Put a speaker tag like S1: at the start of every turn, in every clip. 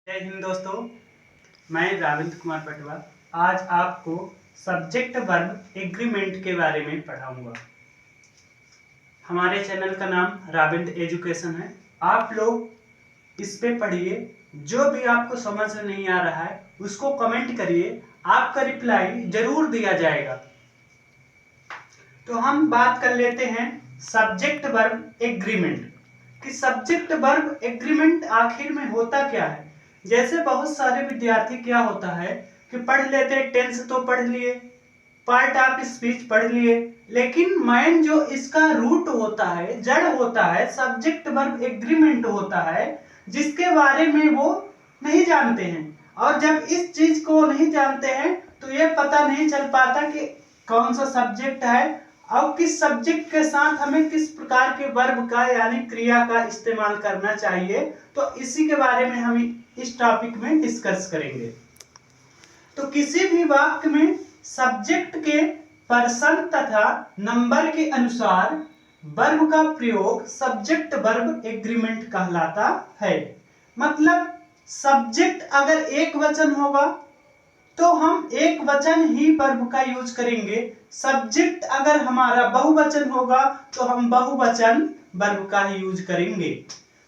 S1: जय हिंद दोस्तों, मैं राविंद्र कुमार पटवा आज आपको सब्जेक्ट वर्ब एग्रीमेंट के बारे में पढ़ाऊंगा। हमारे चैनल का नाम राविंद्र एजुकेशन है। आप लोग इस पे पढ़िए, जो भी आपको समझ में नहीं आ रहा है उसको कमेंट करिए, आपका रिप्लाई जरूर दिया जाएगा। तो हम बात कर लेते हैं सब्जेक्ट वर्ब एग्रीमेंट कि सब्जेक्ट वर्ब एग्रीमेंट आखिर में होता क्या है। जैसे बहुत सारे विद्यार्थी क्या होता है कि पढ़ लेते हैं, टेंस तो पढ़ लिए, पार्ट ऑफ स्पीच पढ़ लिए, लेकिन मेन जो इसका रूट होता है, जड़ होता है, सब्जेक्ट वर्ब एग्रीमेंट होता है, जिसके बारे में वो नहीं जानते हैं। और जब इस चीज को नहीं जानते हैं तो ये पता नहीं चल पाता कि कौन सा सब्जेक्ट है और किस सब्जेक्ट के साथ हमें किस प्रकार के वर्ब का यानी क्रिया का इस्तेमाल करना चाहिए। तो इसी के बारे में हम इस टॉपिक में डिस्कस करेंगे। तो किसी भी वाक्य में सब्जेक्ट के पर्सन तथा नंबर के अनुसार वर्ब का प्रयोग सब्जेक्ट वर्ब एग्रीमेंट कहलाता है। मतलब सब्जेक्ट अगर एक वचन होगा तो हम एक वचन ही वर्ब का यूज करेंगे। सब्जेक्ट अगर हमारा बहुवचन होगा तो हम बहुवचन वर्ब का ही यूज करेंगे।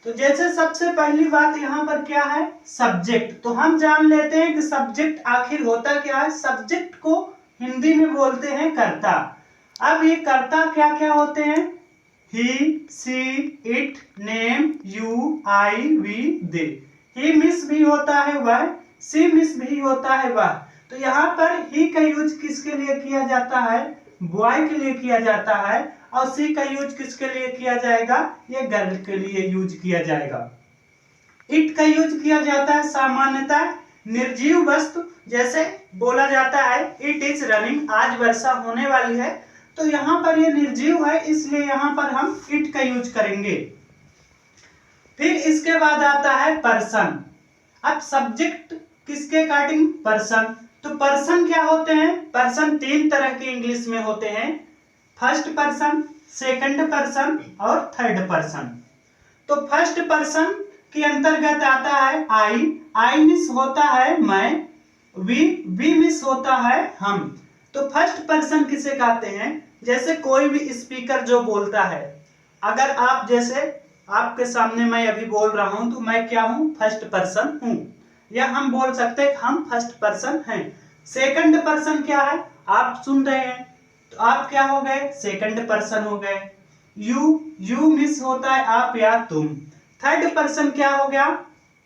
S1: तो जैसे सबसे पहली बात यहाँ पर क्या है, सब्जेक्ट। तो हम जान लेते हैं कि सब्जेक्ट आखिर होता क्या है। सब्जेक्ट को हिंदी में बोलते हैं कर्ता। अब ये कर्ता क्या क्या होते हैं, he, she, it, name, you, I, we, they. ही मिस भी होता है वह, सी मिस भी होता है वह। तो यहाँ पर ही का यूज किसके लिए किया जाता है, बॉय के लिए किया जाता है। और सी का यूज किसके लिए किया जाएगा, ये गर्ल के लिए यूज किया जाएगा। इट का यूज किया जाता है सामान्यतः निर्जीव वस्तु, जैसे बोला जाता है इट इज रनिंग, आज वर्षा होने वाली है। तो यहाँ पर ये निर्जीव है, इसलिए यहाँ पर हम इट का यूज करेंगे। फिर इसके बाद आता है पर्सन। अब सब्जेक्ट किसके अकॉर्डिंग, पर्सन। तो पर्सन क्या होते हैं, पर्सन तीन तरह के इंग्लिश में होते हैं, फर्स्ट पर्सन, सेकंड पर्सन और थर्ड पर्सन। तो फर्स्ट पर्सन के अंतर्गत आता है आई मिस होता है मैं, वी मिस होता है हम। तो फर्स्ट पर्सन किसे कहते हैं, जैसे कोई भी स्पीकर जो बोलता है, अगर आप जैसे आपके सामने मैं अभी बोल रहा हूं तो मैं क्या हूं, फर्स्ट पर्सन हूं, या हम बोल सकते हैं हम फर्स्ट पर्सन हैं। सेकंड पर्सन क्या है, आप सुन रहे हैं तो आप क्या हो गए, सेकंड पर्सन हो गए। यू मिस होता है आप या तुम। थर्ड पर्सन क्या हो गया,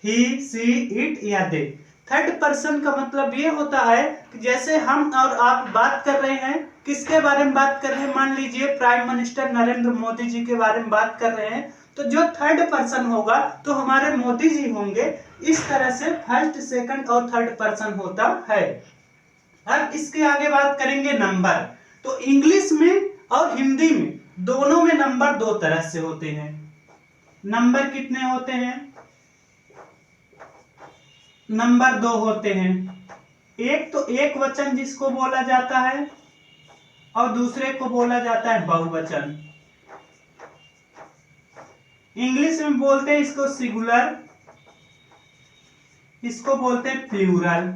S1: ही, सी, इट या दे। थर्ड पर्सन का मतलब ये होता है कि जैसे हम और आप बात कर रहे हैं, किसके बारे में बात कर रहे हैं, मान लीजिए प्राइम मिनिस्टर नरेंद्र मोदी जी के बारे में बात कर रहे हैं, तो जो थर्ड पर्सन होगा तो हमारे मोदी जी होंगे। इस तरह से फर्स्ट, सेकंड और थर्ड पर्सन होता है। अब इसके आगे बात करेंगे नंबर। तो इंग्लिश में और हिंदी में दोनों में नंबर दो तरह से होते हैं। नंबर कितने होते हैं, नंबर दो होते हैं। एक तो एक वचन जिसको बोला जाता है और दूसरे को बोला जाता है बहुवचन। इंग्लिश में बोलते हैं इसको सिंगुलर, इसको बोलते हैं प्लूरल।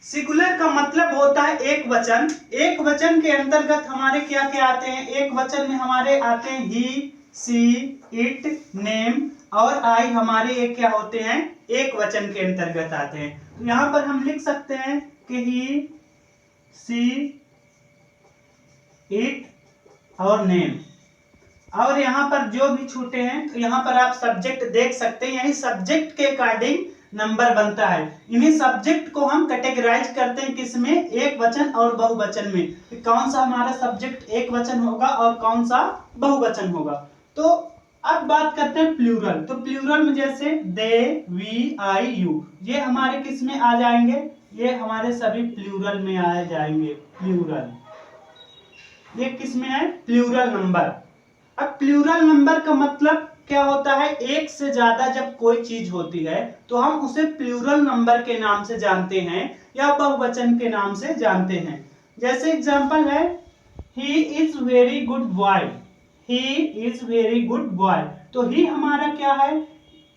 S1: सिंगुलर का मतलब होता है एक वचन। एक वचन के अंतर्गत हमारे क्या क्या आते हैं, एक वचन में हमारे आते हैं ही, सी, इट, नेम और आई, हमारे ये क्या होते हैं, एक वचन के अंतर्गत आते हैं। तो यहाँ पर हम लिख सकते हैं कि ही, सी, इट और नेम। और यहाँ पर जो भी छूटे हैं तो यहाँ पर आप सब्जेक्ट देख सकते हैं, यही सब्जेक्ट के अकॉर्डिंग नंबर बनता है। इन्हीं सब्जेक्ट को हम कैटेगराइज करते हैं किसमें, एक वचन और बहुवचन में, कि कौन सा हमारा सब्जेक्ट एक वचन होगा और कौन सा बहुवचन होगा। तो अब बात करते हैं प्लूरल। तो प्लूरल में जैसे दे, वी, आई, यू, ये हमारे किस में आ जाएंगे, ये हमारे सभी प्लूरल में आ जाएंगे। प्लूरल ये किस में है, प्लूरल नंबर। अब प्लूरल नंबर का मतलब क्या होता है, एक से ज्यादा जब कोई चीज होती है तो हम उसे प्लूरल नंबर के नाम से जानते हैं या बहुवचन के नाम से जानते हैं। जैसे एग्जांपल है, he is very good boy, he is very good boy. तो ही हमारा क्या है,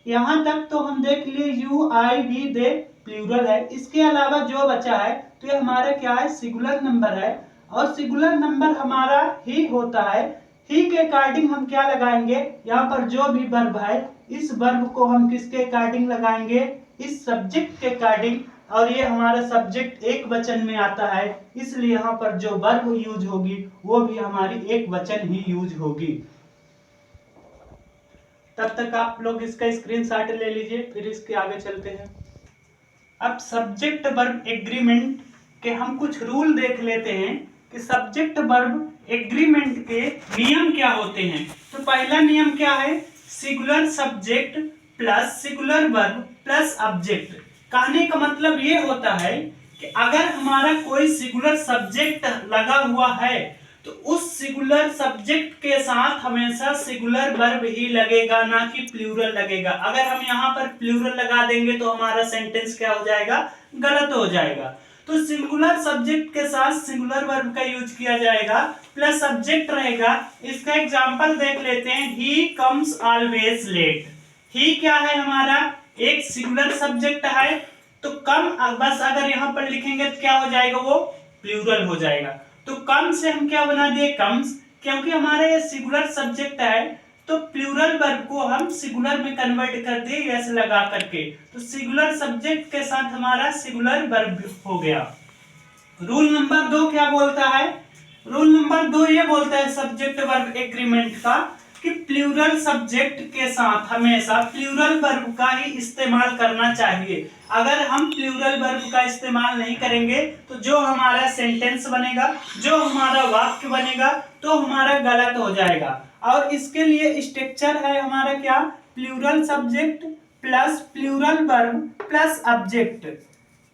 S1: यहाँ तक तो हम देख लिए you I we they plural है। इसके अलावा जो बचा है तो ये हमारा क्या है, सिंगुलर नंबर है। और सिंगुलर नंबर हमारा ही होता है। ही के अकॉर्डिंग हम क्या लगाएंगे, यहाँ पर जो भी वर्ब है इस वर्ब को हम किसके अकॉर्डिंग लगाएंगे, इस सब्जेक्ट के अकॉर्डिंग। और ये हमारा सब्जेक्ट एक वचन में आता है, इसलिए यहाँ पर जो वर्ब यूज होगी वो भी हमारी एक वचन ही यूज होगी। तब तक आप लोग इसका स्क्रीनशॉट ले लीजिए, फिर इसके आगे चलते हैं। अब सब्जेक्ट वर्ब एग्रीमेंट के हम कुछ रूल देख लेते हैं कि सब्जेक्ट वर्ब एग्रीमेंट के नियम क्या होते हैं। तो पहला नियम क्या है, singular subject plus singular verb plus object. कहने का मतलब ये होता है कि अगर हमारा कोई सिंगुलर सब्जेक्ट लगा हुआ है तो उस सिंगुलर सब्जेक्ट के साथ हमेशा सिंगुलर वर्ब ही लगेगा, ना कि प्लूरल लगेगा। अगर हम यहाँ पर प्लूरल लगा देंगे तो हमारा सेंटेंस क्या हो जाएगा, गलत हो जाएगा। तो सिंगुलर सब्जेक्ट के साथ सिंगुलर वर्ब का यूज किया जाएगा, प्लस सब्जेक्ट रहेगा। इसका एग्जांपल देख लेते हैं, ही कम्स ऑलवेज लेट। ही क्या है, हमारा एक सिंगुलर सब्जेक्ट है, तो कम बस अगर यहाँ पर लिखेंगे तो क्या हो जाएगा, वो प्लूरल हो जाएगा। तो कम से हम क्या बना दिए, कम्स, क्योंकि हमारा ये सिंगुलर सब्जेक्ट है तो प्लूरल वर्ब को हम सिंगुलर में कन्वर्ट कर दिए एस लगा करके। तो सिंगुलर सब्जेक्ट के साथ हमारा सिंगुलर वर्ब हो गया। रूल नंबर 2 क्या बोलता है, रूल नंबर 2 ये बोलता है सब्जेक्ट वर्ब एग्रीमेंट का कि प्लूरल सब्जेक्ट के साथ हमेशा प्लूरल वर्ब का ही इस्तेमाल करना चाहिए। अगर हम प्लूरल वर्ब का इस्तेमाल नहीं करेंगे तो जो हमारा सेंटेंस बनेगा, जो हमारा वाक्य बनेगा, तो हमारा गलत हो जाएगा। और इसके लिए स्ट्रक्चर है हमारा क्या, plural subject plus plural verb plus object.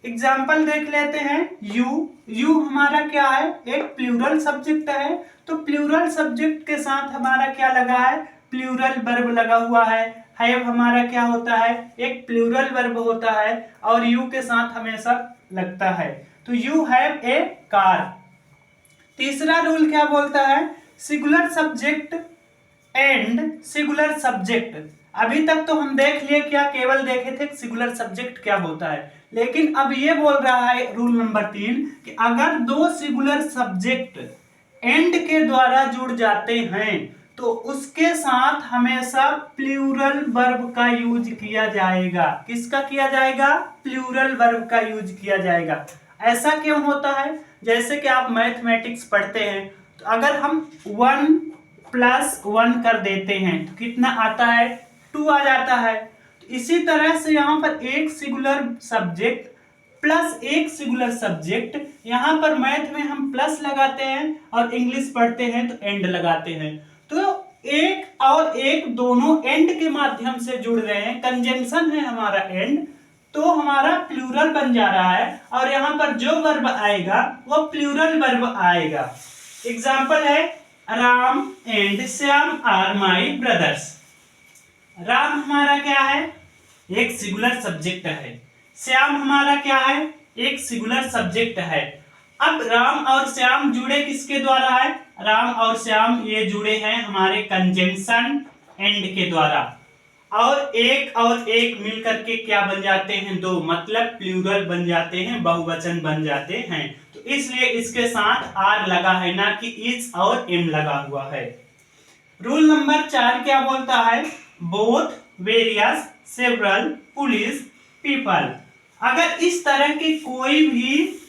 S1: Example देख लेते हैं, यू, यू हमारा क्या है, एक प्लूरल सब्जेक्ट है, तो प्लूरल सब्जेक्ट के साथ हमारा क्या लगा है, प्लूरल वर्ब लगा हुआ है। हैव हमारा क्या होता है, एक प्लूरल वर्ब होता है और यू के साथ हमेशा लगता है। तो यू हैव ए कार। तीसरा रूल क्या बोलता है, singular subject and singular subject. अभी तक तो हम देख लिए, क्या केवल देखे थे सिंगुलर सब्जेक्ट क्या होता है, लेकिन अब ये बोल रहा है रूल नंबर 3 कि अगर दो सिंगुलर सब्जेक्ट एंड के द्वारा जुड़ जाते हैं तो उसके साथ हमेशा प्लूरल वर्ब का यूज किया जाएगा। किसका किया जाएगा, प्लूरल वर्ब का यूज किया जाएगा। ऐसा क्यों होता है, जैसे कि आप मैथमेटिक्स पढ़ते हैं तो अगर हम 1 + 1 कर देते हैं तो कितना आता है, 2 आ जाता है। तो इसी तरह से यहाँ पर एक सिंगुलर सब्जेक्ट प्लस एक सिंगुलर सब्जेक्ट, यहाँ पर मैथ में हम प्लस लगाते हैं और इंग्लिश पढ़ते हैं तो एंड लगाते हैं। तो एक और एक दोनों एंड के माध्यम से जुड़ रहे हैं, कंजंक्शन है हमारा एंड, तो हमारा प्लूरल बन जा रहा है और यहाँ पर जो वर्ब आएगा वो प्लूरल वर्ब आएगा। एग्जाम्पल है, Ram and Shyam are my brothers. Ram हमारा क्या है, एक सिंगुलर सब्जेक्ट है, श्याम हमारा क्या है, एक सिंगुलर सब्जेक्ट है। अब राम और श्याम जुड़े किसके द्वारा है, राम और श्याम ये जुड़े हैं हमारे कंजंक्शन एंड के द्वारा, और एक मिलकर के क्या बन जाते हैं, दो, मतलब प्लूरल बन जाते हैं, बहुवचन बन जाते हैं। तो इसलिए इसके साथ आर लगा है, ना कि इज और एम लगा हुआ है। रूल नंबर 4 क्या बोलता है, both, various, several, police, people. अगर इस तरह के कोई भी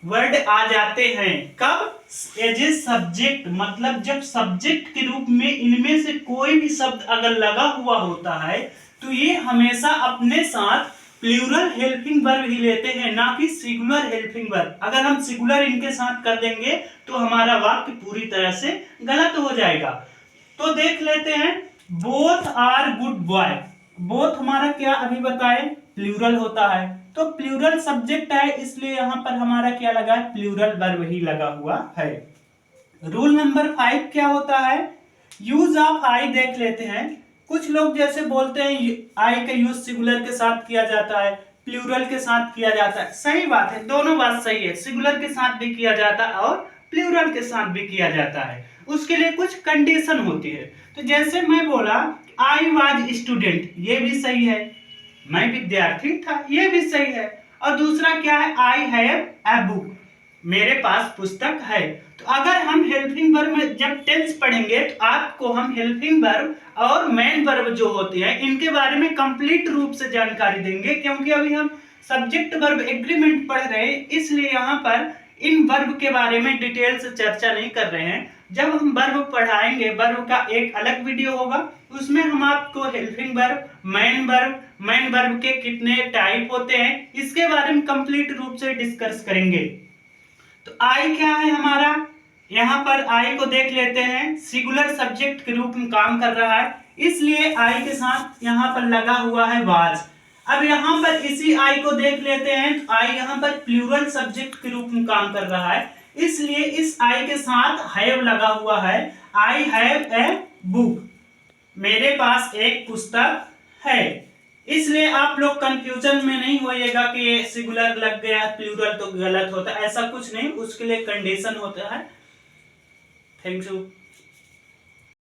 S1: वर्ड आ जाते हैं, कब, एज ए सब्जेक्ट, मतलब जब सब्जेक्ट के रूप में इनमें से कोई भी शब्द अगर लगा हुआ होता है तो ये हमेशा अपने साथ प्लूरल हेल्पिंग वर्ब ही लेते हैं, ना कि सिंगुलर हेल्पिंग वर्ब। अगर हम सिंगुलर इनके साथ कर देंगे तो हमारा वाक्य पूरी तरह से गलत हो जाएगा। तो देख लेते हैं, both are good boy. Both हमारा क्या अभी बताए, प्लूरल होता है, तो प्लूरल सब्जेक्ट है, इसलिए यहां पर हमारा क्या लगा है, प्लूरल वर्ब ही लगा हुआ है। रूल नंबर 5 क्या होता है, यूज ऑफ आई देख लेते हैं। कुछ लोग जैसे बोलते हैं आई का यूज सिंगुलर के साथ किया जाता है, प्लूरल के साथ किया जाता है। सही बात है, दोनों बात सही है, सिंगुलर के साथ भी किया जाता है और प्लूरल के साथ भी किया जाता है। उसके लिए कुछ कंडीशन होती है। तो जैसे मैं बोला आई वाज स्टूडेंट, ये भी सही है, मैं विद्यार्थी था, ये भी सही है। और दूसरा क्या है, आई हैव ए बुक, मेरे पास पुस्तक है। तो अगर हम हेल्पिंग वर्ब में जब टेंस पढ़ेंगे तो आपको हम हेल्पिंग वर्ब और मेन वर्ब जो होते हैं इनके बारे में कंप्लीट रूप से जानकारी देंगे, क्योंकि अभी हम सब्जेक्ट वर्ब एग्रीमेंट पढ़ रहे हैं, इसलिए यहाँ पर इन वर्ब के बारे में डिटेल से चर्चा नहीं कर रहे हैं। जब हम वर्ब पढ़ाएंगे, वर्ब का एक अलग वीडियो होगा, उसमें हम आपको हेल्पिंग वर्ब, मेन वर्ब के कितने टाइप होते हैं इसके बारे में कंप्लीट रूप से डिस्कस करेंगे। तो आई क्या है हमारा, यहाँ पर आई को देख लेते हैं, सिंगुलर सब्जेक्ट के रूप में काम कर रहा है, इसलिए आई के साथ यहाँ पर लगा हुआ है वाज। अब यहाँ पर इसी आई को देख लेते हैं, तो आई यहाँ पर प्लूरल सब्जेक्ट के रूप में काम कर रहा है, इसलिए इस आई के साथ हैव लगा हुआ है। आई हैव ए बुक, मेरे पास एक पुस्तक है। इसलिए आप लोग कंफ्यूजन में नहीं होइएगा कि ये सिंगुलर लग गया प्लूरल तो गलत होता है, ऐसा कुछ नहीं, उसके लिए कंडीशन होता है। Thank you.